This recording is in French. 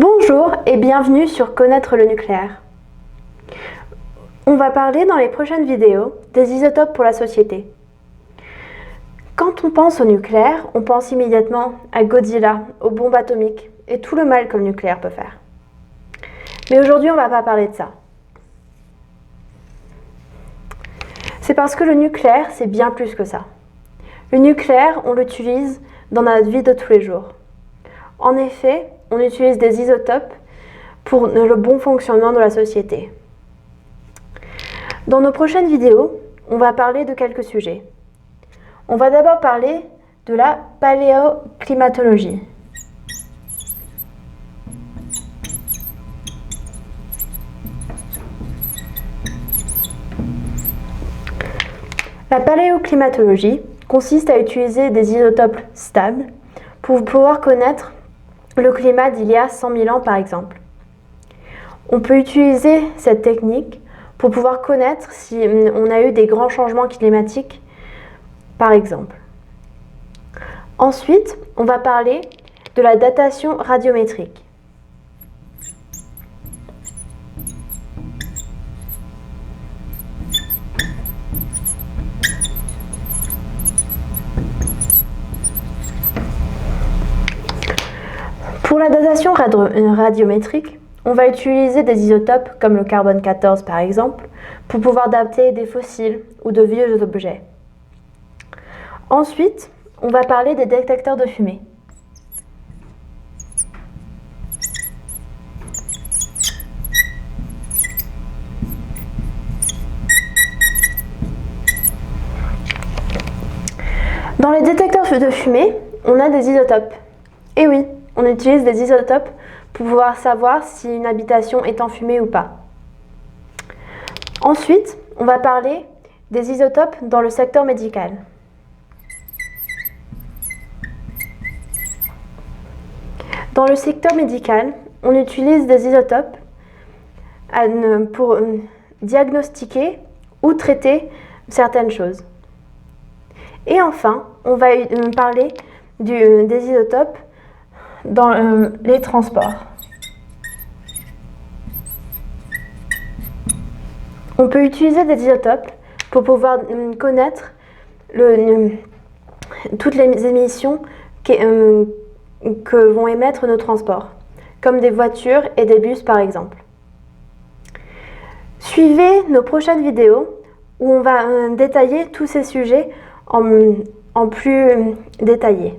Bonjour et bienvenue sur Connaître le nucléaire. On va parler dans les prochaines vidéos des isotopes pour la société. Quand on pense au nucléaire, on pense immédiatement à Godzilla, aux bombes atomiques et tout le mal que le nucléaire peut faire. Mais aujourd'hui, on ne va pas parler de ça. C'est parce que le nucléaire, c'est bien plus que ça. Le nucléaire, on l'utilise dans notre vie de tous les jours. En effet, on utilise des isotopes pour le bon fonctionnement de la société. Dans nos prochaines vidéos, on va parler de quelques sujets. On va d'abord parler de la paléoclimatologie. La paléoclimatologie consiste à utiliser des isotopes stables pour pouvoir connaître le climat d'il y a 100 000 ans par exemple. On peut utiliser cette technique pour pouvoir connaître si on a eu des grands changements climatiques par exemple. Ensuite, on va parler de la datation radiométrique. Pour la datation radiométrique, on va utiliser des isotopes comme le carbone 14 par exemple pour pouvoir dater des fossiles ou de vieux objets. Ensuite, on va parler des détecteurs de fumée. Dans les détecteurs de fumée, on a des isotopes. Et oui, on utilise des isotopes pour pouvoir savoir si une habitation est enfumée ou pas. Ensuite, on va parler des isotopes dans le secteur médical. Dans le secteur médical, on utilise des isotopes pour diagnostiquer ou traiter certaines choses. Et enfin, on va parler des isotopes dans les transports. On peut utiliser des isotopes pour pouvoir connaître toutes les émissions que vont émettre nos transports, comme des voitures et des bus par exemple. Suivez nos prochaines vidéos où on va détailler tous ces sujets en plus détaillés.